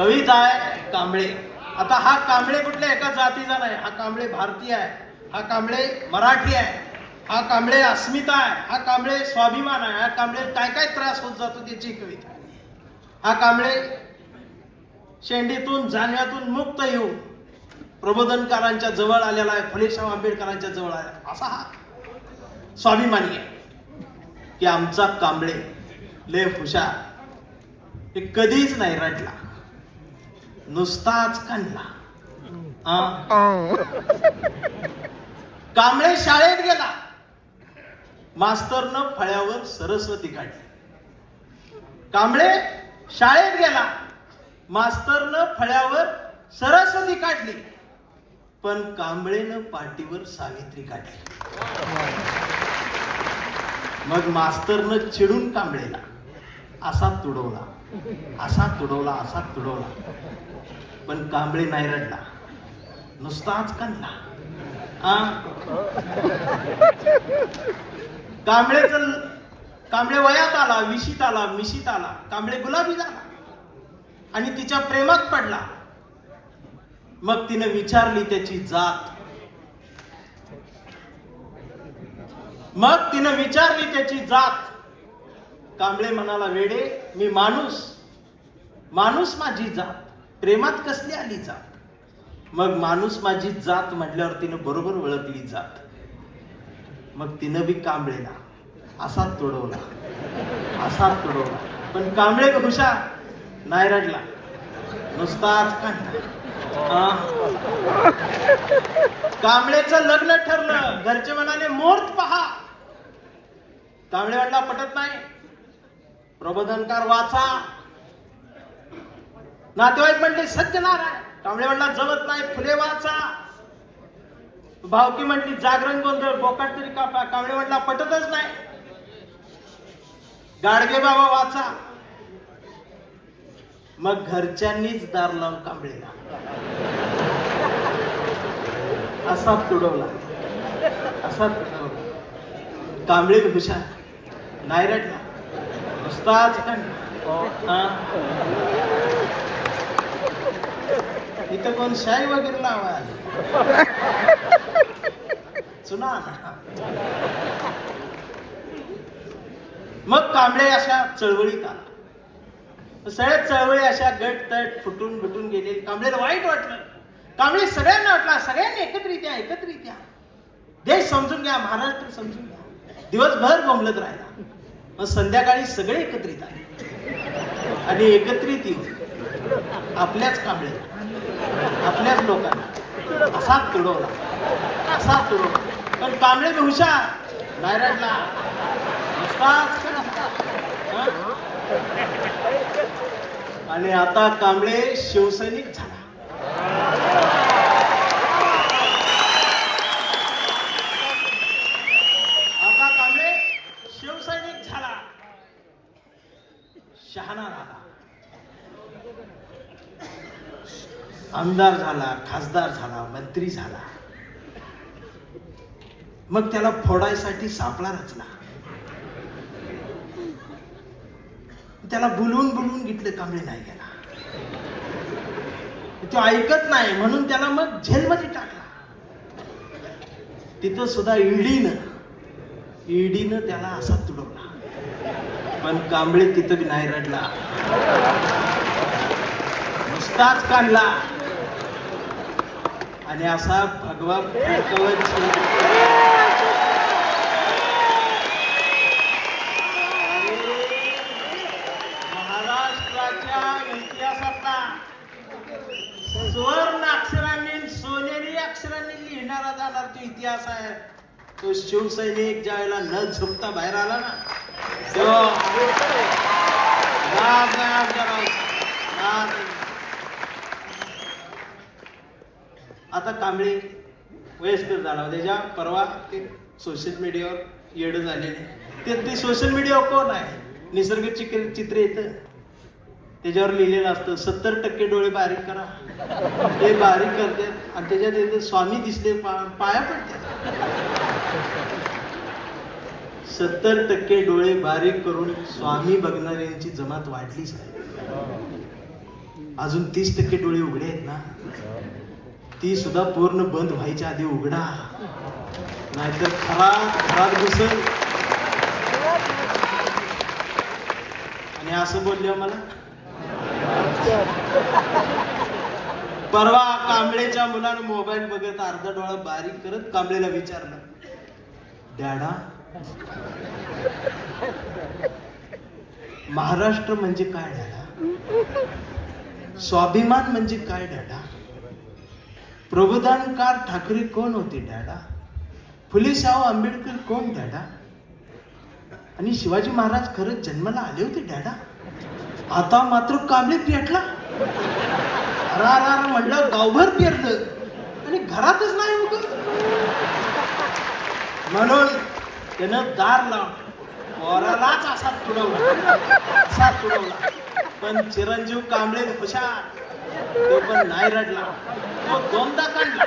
कविता आहे कांबळे. आता हा कांबळे कुठल्या एका जातीचा नाही, हा कांबळे भारतीय आहे, हा कांबळे मराठी आहे, हा कांबळे अस्मिता आहे, हा कांबळे स्वाभिमान आहे, हा कांबळे काय काय त्रास होत जातो त्याची कविता आहे. हा कांबळे शेंडीतून जाणव्यातून मुक्त येऊन प्रबोधनकारांच्या जवळ आलेला आहे, फुलेशाह आंबेडकरांच्या जवळ आहे. असा हा स्वाभिमानी आहे की आमचा कांबळे लय हुशार, हे कधीच नाही रडला, नुसताच कांडला. कांबळे शाळेत गेला, मास्तरनं फळ्यावर सरस्वती काढली. कांबळे शाळेत गेला, मास्तरनं फळ्यावर सरस्वती काढली, पण कांबळेनं पाटीवर सावित्री काढली. मग मास्तरनं चिडून कांबळेला असा तुडवला, असा तुडवला, असा तुडवला, पण कांबळे नाही रडला, नुसताच कांडला. कांबळे वयात आला, विशीत आला, मिशीत आला, कांबळे गुलाबी झाला आणि तिच्या प्रेमात पडला. मग तिने विचारली त्याची जात, मग तिने विचारली त्याची जात. कांबळे म्हणाला, वेडे मी माणूस, माणूस माझी जात, प्रेमात कसली आली जात. मग माणूस माझी जात म्हटल्यावर तिनं बरोबर ओळखली जात. मग तिनं बी कांबळेला असा तोडवला, असा तोडवला, पण कांबळे हुशार, नाही रडला, नुसताच कांडला. कांबळेचं लग्न ठरलं. घरचे म्हणाले मुहूर्त पहा. कांबळे म्हटला पटत नाही, प्रबोधनकार वाचा. नातेवाईक म्हटले सत्यनारायण. कांबळे म्हटला जमत नाही, फुले वाचा. भावकी म्हटली जागरण गोंधळ, बोकाट तरी कापा. कांबळे म्हटला पटतच नाही, गाडगे बाबा वाचा. मग घरच्यांनीच दार लावून कांबळेला असा तुडवला, असा तुडवला. कांबळे हुशार, नाही रडला, नुसताच कांडला. इथं कोण शाई वगैरे लावा आली चुना. मग कांबळे अशा चळवळीत आला. सगळ्या चळवळी अशा गट तट फुटून फुटून गेले. कांबळेला वाईट वाटलं. कांबळे सगळ्यांना वाटला, सगळ्यांनी एकत्रित या, एकत्रित या, देश समजून घ्या, महाराष्ट्र समजून घ्या. दिवसभर बोंबलत राहिला. मग संध्याकाळी सगळे एकत्रित आले आणि एकत्रित येऊन आपल्याच कांबळेला, आपल्याच लोकांना असा तुडवला, असा तुडवला. पण कांबळे हुशार, नाही रडला, नुसताच आणि आता कांबळे शिवसैनिक झाला. आता कांबळे शिवसैनिक झाला, शहाणा झाला, आमदार झाला, खासदार झाला, मंत्री झाला. मग त्याला फोडायसाठी सापळा रचला. त्याला बोलवून बोलवून घेतलं, कांबळे नाही गेला. तो ऐकत नाही म्हणून त्याला मग जेलमध्ये टाकला. तिथं सुद्धा ईडीनं त्याला असा तुडवला, पण कांबळे तिथं बी नाही रडला, नुसताच काढला आणि असा भगवा इतिहासातला सुवर्ण अक्षरांनी, सोनेरी अक्षरांनी लिहिणारा जाणार तो इतिहास आहे. तो शिवसैनिक ज्या वेळेला न झुकता बाहेर आला ना, आता कांबळे वयस्कर झाला. त्याच्या परवा ते सोशल मीडियावर येड झालेले. ते सोशल मीडियावर कोण आहे, निसर्ग चित्र येतं, त्याच्यावर लिहिलेलं असतं 70% डोळे बारीक करा. ते बारीक करतात आणि त्याच्यात येते स्वामी दिसले, पाया पडतात. 70% डोळे बारीक करून स्वामी बघणाऱ्यांची जमात वाढलीच आहे. अजून 30% डोळे उघडे आहेत ना, ती सुद्धा पूर्ण बंद व्हायच्या आधी उघडा, नाहीतर घरात घुसल. आणि असं बोलले मला. परवा कांबळेच्या मुलानं मोबाईल बघत अर्धा डोळा बारीक करत कांबळेला विचारलं, डॅडा, महाराष्ट्र म्हणजे काय डॅडा? स्वाभिमान म्हणजे काय डॅडा? प्रबोधनकार ठाकरे कोण होते डॅडा? फुले शाहू आंबेडकर कोण डॅडा? आणि शिवाजी महाराज खरंच जन्माला आले होते डॅडा? आता मात्र कांबळे पेटला. अरा म्हटलं, गावभर पेरलं आणि घरातच नाही उगत. म्हणून त्यानं दार लावून पोरालाच असा तुडवला. पण चिरंजीव कांबळे हुशार, तो पण नाही रडला, तो दोनदा काढला.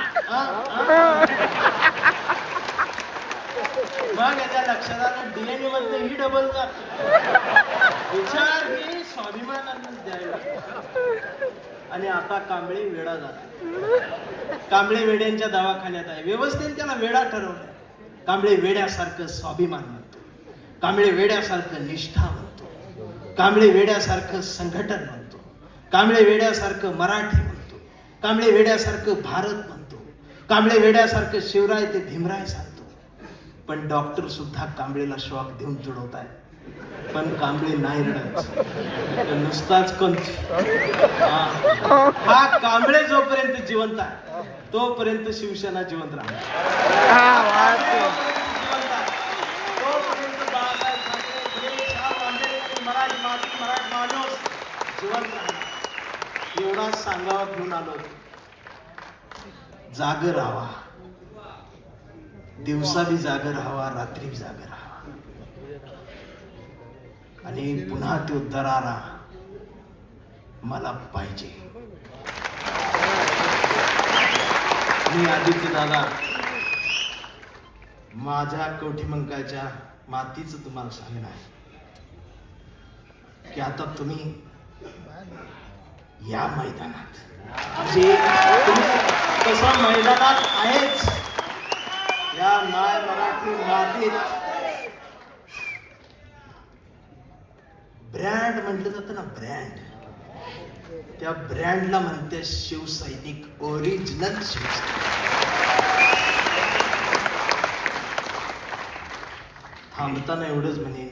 मग याच्या लक्षात आलं, DNA मध्ये ही डबल जात. विचार ही स्वाभिमानानं द्यायला. आणि आता कांबळे वेडा झाला. कांबळे वेड्यांच्या दवाखान्यात आहे. व्यवस्थेने त्याला वेडा ठरवलाय. कांबळे वेड्यासारखं स्वाभिमान म्हणतो, कांबळे वेड्यासारखं निष्ठा म्हणतो, कांबळे वेड्यासारखं संघटन म्हणतो, कांबळे वेड्यासारखं मराठी म्हणतो, कांबळे वेड्यासारखं भारत म्हणतो, कांबळे वेड्यासारखं शिवराय ते भीमराय सांगतो. पण डॉक्टर सुद्धा कांबळेला शॉक देऊन तुडवताय. पण कांबळे नाही रडत, नुसताच कंच. हा कांबळे जोपर्यंत जिवंत आहे तोपर्यंत शिवसेना जिवंत राहणार. तोपर्यंत बाळासाहेब ठाकरे, फुले शाहू आंबेडकर, मराठी माणूस जिवंत राहणार. एवढा सांगावा घेऊन आलो. जागर राहावा, दिवसा बी जागर राहावा, रात्री बी जागर राहावा. आणि पुन्हा तो दरारा मला पाहिजे. मी आदित्य दादा, माझ्या कवठीमंकाच्या मातीचं तुम्हाला सांगणं आहे की आता तुम्ही या मैदानात, म्हणजे तसं मैदानात आहेच, या माय मराठी मातीत ब्रँड म्हटलं जातं ना, ब्रँड. त्या ब्रँडला म्हणते शिवसैनिक, ओरिजिनल शिवसैनिक. थांबताना एवढंच म्हणेन,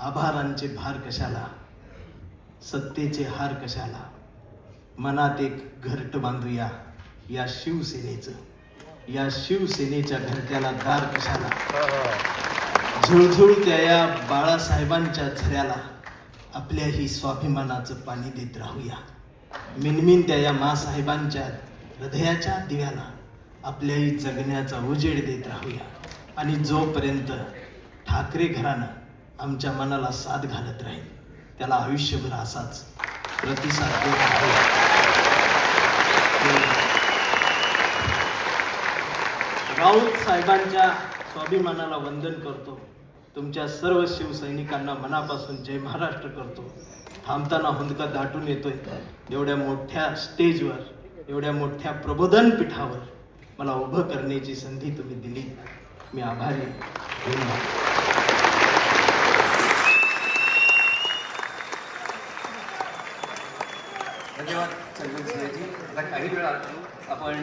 आभारांचे भार कशाला, सत्तेचे हार कशाला, मनात एक घरट बांधूया या शिवसेनेचं, या शिवसेनेच्या घरट्याला दार कशाला. झुळझुळत्या या बाळासाहेबांच्या झऱ्याला आपल्याही स्वाभिमानाचं पाणी देत राहूया. मिनमिनत्या या मासाहेबांच्या हृदयाच्या दिव्याला आपल्याही जगण्याचा उजेड देत राहूया. आणि जोपर्यंत ठाकरे घराणं आमच्या मनाला साथ घालत राहील त्याला आयुष्यभर असाच प्रतिसाद देत राहूया. राऊत साहेबांच्या स्वाभिमानाला वंदन करतो. तुमच्या सर्व शिवसैनिकांना मनापासून जय महाराष्ट्र करतो. थांबताना हुंदका दाटून येतोय. एवढ्या मोठ्या स्टेजवर, एवढ्या मोठ्या प्रबोधन पीठावर मला उभं करण्याची संधी तुम्ही दिली. मी आभारी आहे. धन्यवाद. काही वेळा आपण